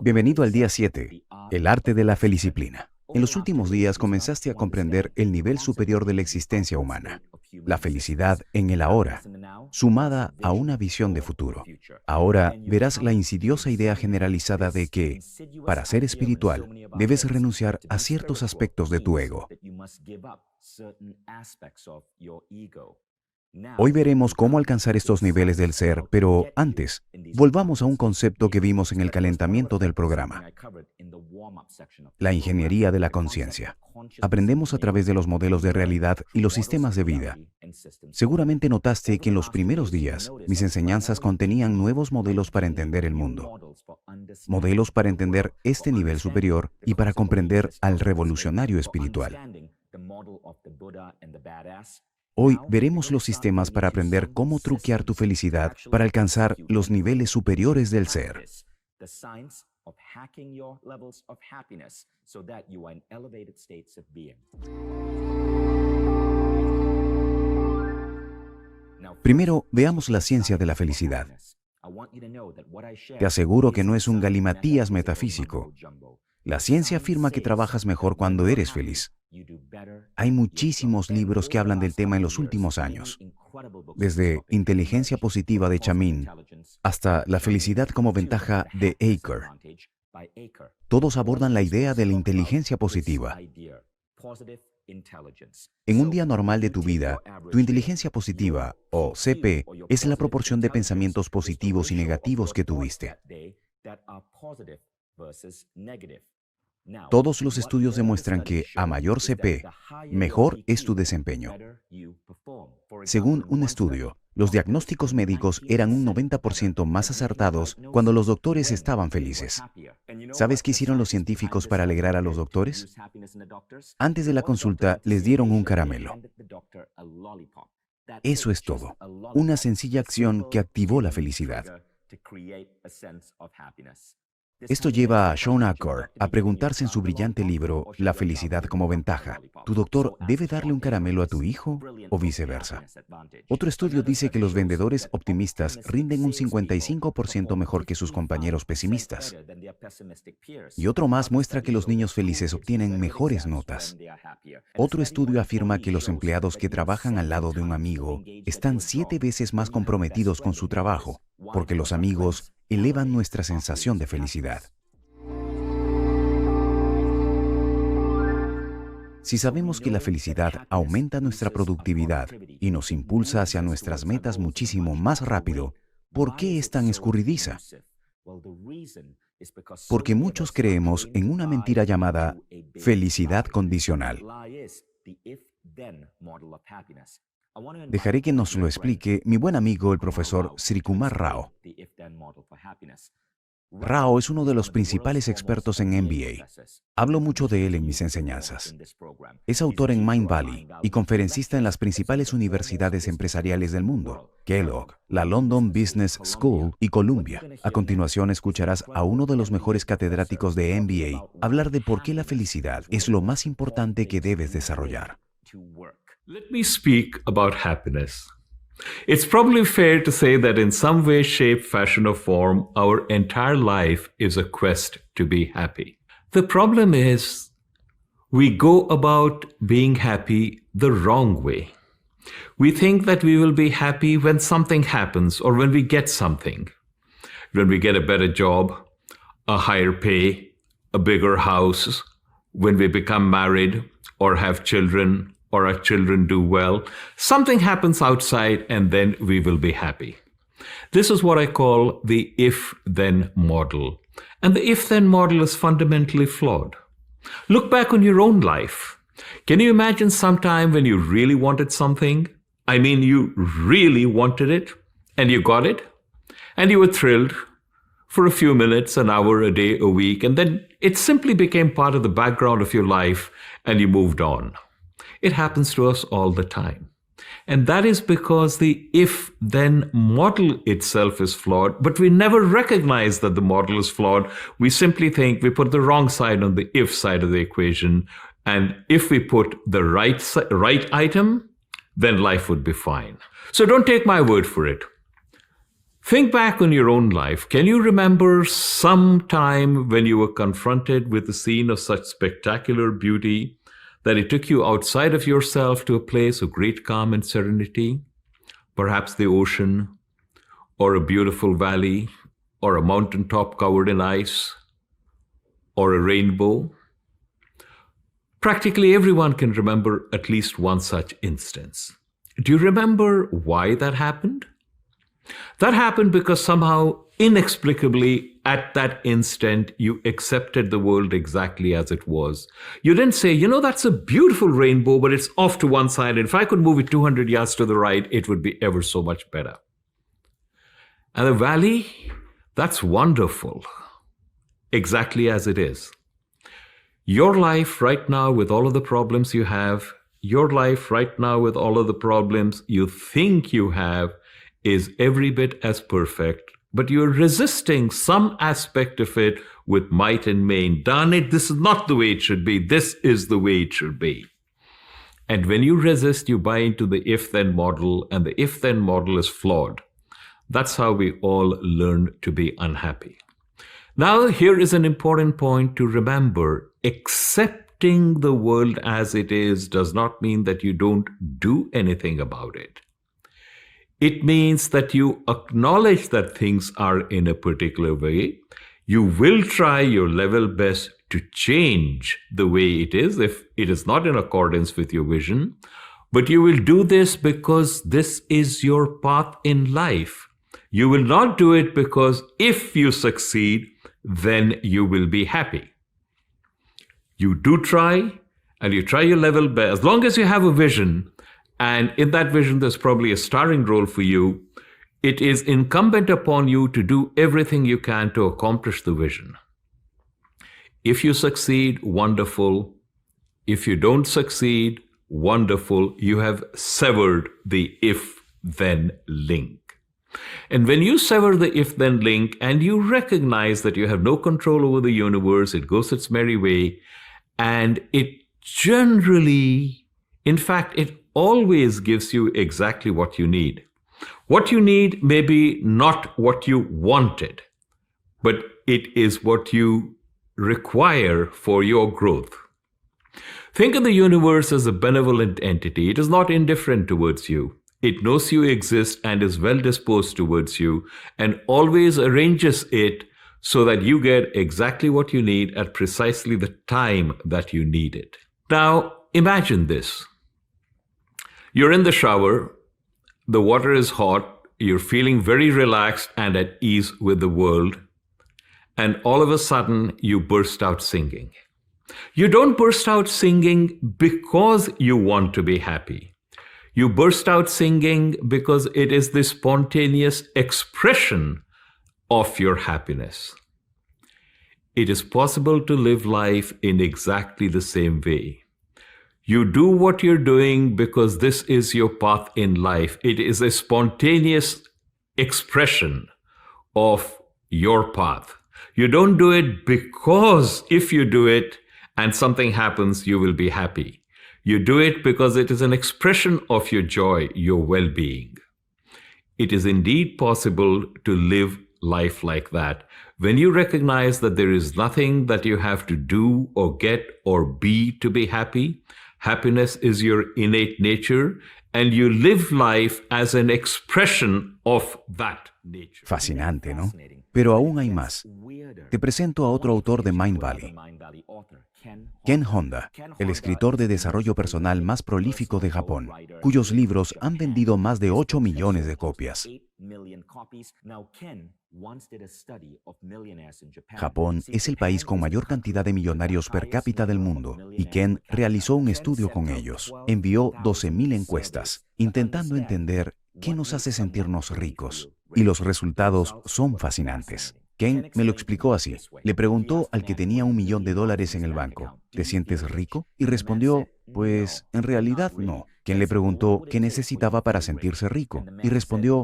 Bienvenido al día 7, el arte de la feliciplina. En los últimos días comenzaste a comprender el nivel superior de la existencia humana, la felicidad en el ahora, sumada a una visión de futuro. Ahora verás la insidiosa idea generalizada de que, para ser espiritual, debes renunciar a ciertos aspectos de tu ego. Hoy veremos cómo alcanzar estos niveles del ser, pero antes, volvamos a un concepto que vimos en el calentamiento del programa: la ingeniería de la conciencia. Aprendemos a través de los modelos de realidad y los sistemas de vida. Seguramente notaste que en los primeros días, mis enseñanzas contenían nuevos modelos para entender el mundo. Modelos para entender este nivel superior y para comprender al revolucionario espiritual. Hoy veremos los sistemas para aprender cómo truquear tu felicidad para alcanzar los niveles superiores del ser. Primero, veamos la ciencia de la felicidad. Te aseguro que no es un galimatías metafísico. La ciencia afirma que trabajas mejor cuando eres feliz. Hay muchísimos libros que hablan del tema en los últimos años, desde Inteligencia Positiva de Chamin hasta La felicidad como ventaja de Aker. Todos abordan la idea de la inteligencia positiva. En un día normal de tu vida, tu inteligencia positiva, o CP, es la proporción de pensamientos positivos y negativos que tuviste. Todos los estudios demuestran que a mayor CP, mejor es tu desempeño. Según un estudio, los diagnósticos médicos eran un 90% más acertados cuando los doctores estaban felices. ¿Sabes qué hicieron los científicos para alegrar a los doctores? Antes de la consulta, les dieron un caramelo. Eso es todo. Una sencilla acción que activó la felicidad. Esto lleva a Sean Acker a preguntarse en su brillante libro La felicidad como ventaja: ¿tu doctor debe darle un caramelo a tu hijo o viceversa? Otro estudio dice que los vendedores optimistas rinden un 55% mejor que sus compañeros pesimistas. Y otro más muestra que los niños felices obtienen mejores notas. Otro estudio afirma que los empleados que trabajan al lado de un amigo están 7 veces más comprometidos con su trabajo, porque los amigos elevan nuestra sensación de felicidad. Si sabemos que la felicidad aumenta nuestra productividad y nos impulsa hacia nuestras metas muchísimo más rápido, ¿por qué es tan escurridiza? Porque muchos creemos en una mentira llamada felicidad condicional. Dejaré que nos lo explique mi buen amigo el profesor Srikumar Rao. Rao es uno de los principales expertos en MBA. Hablo mucho de él en mis enseñanzas. Es autor en Mind Valley y conferencista en las principales universidades empresariales del mundo: Kellogg, la London Business School y Columbia. A continuación escucharás a uno de los mejores catedráticos de MBA hablar de por qué la felicidad es lo más importante que debes desarrollar. Let me speak about happiness. It's probably fair to say that in some way, shape, fashion, or form, our entire life is a quest to be happy. The problem is, we go about being happy the wrong way. We think that we will be happy when something happens or when we get something. When we get a better job, a higher pay, a bigger house, when we become married or have children, or our children do well, something happens outside and then we will be happy. This is what I call the if-then model. And the if-then model is fundamentally flawed. Look back on your own life. Can you imagine some time when you really wanted something? I mean, you really wanted it and you got it and you were thrilled for a few minutes, an hour, a day, a week, and then it simply became part of the background of your life and you moved on. It happens to us all the time. And that is because the if-then model itself is flawed, but we never recognize that the model is flawed. We simply think we put the wrong side on the if side of the equation. And if we put the right item, then life would be fine. So don't take my word for it. Think back on your own life. Can you remember some time when you were confronted with a scene of such spectacular beauty that it took you outside of yourself to a place of great calm and serenity? Perhaps the ocean, or a beautiful valley, or a mountaintop covered in ice, or a rainbow. Practically everyone can remember at least one such instance. Do you remember why that happened? That happened because somehow, inexplicably, at that instant, you accepted the world exactly as it was. You didn't say, that's a beautiful rainbow, but it's off to one side. And if I could move it 200 yards to the right, it would be ever so much better. And the valley, that's wonderful, exactly as it is. Your life right now, with all of the problems you have, your life right now, with all of the problems you think you have, is every bit as perfect, but you're resisting some aspect of it with might and main. Darn it, this is not the way it should be. This is the way it should be. And when you resist, you buy into the if-then model, and the if-then model is flawed. That's how we all learn to be unhappy. Now, here is an important point to remember. Accepting the world as it is does not mean that you don't do anything about it. It means that you acknowledge that things are in a particular way. You will try your level best to change the way it is if it is not in accordance with your vision. But you will do this because this is your path in life. You will not do it because if you succeed, then you will be happy. You do try, and you try your level best. As long as you have a vision, and in that vision, there's probably a starring role for you, it is incumbent upon you to do everything you can to accomplish the vision. If you succeed, wonderful. If you don't succeed, wonderful. You have severed the if-then link. And when you sever the if-then link and you recognize that you have no control over the universe, it goes its merry way, and it generally, in fact, it always gives you exactly what you need. What you need may be not what you wanted, but it is what you require for your growth. Think of the universe as a benevolent entity. It is not indifferent towards you. It knows you exist and is well disposed towards you and always arranges it so that you get exactly what you need at precisely the time that you need it. Now, imagine this. You're in the shower, the water is hot, you're feeling very relaxed and at ease with the world, and all of a sudden you burst out singing. You don't burst out singing because you want to be happy. You burst out singing because it is the spontaneous expression of your happiness. It is possible to live life in exactly the same way. You do what you're doing because this is your path in life. It is a spontaneous expression of your path. You don't do it because if you do it and something happens, you will be happy. You do it because it is an expression of your joy, your well-being. It is indeed possible to live life like that. When you recognize that there is nothing that you have to do or get or be to be happy, happiness is your innate nature, and you live life as an expression of that nature. Fascinante, ¿no? Pero aún hay más. Te presento a otro autor de Mind Valley, Ken Honda, el escritor de desarrollo personal más prolífico de Japón, cuyos libros han vendido más de 8 millones de copias. Japón es el país con mayor cantidad de millonarios per cápita del mundo, y Ken realizó un estudio con ellos. Envió 12,000 encuestas, intentando entender qué nos hace sentirnos ricos. Y los resultados son fascinantes. Ken me lo explicó así. Le preguntó al que tenía $1 millón en el banco, ¿te sientes rico? Y respondió, pues, en realidad no. Ken le preguntó qué necesitaba para sentirse rico y respondió,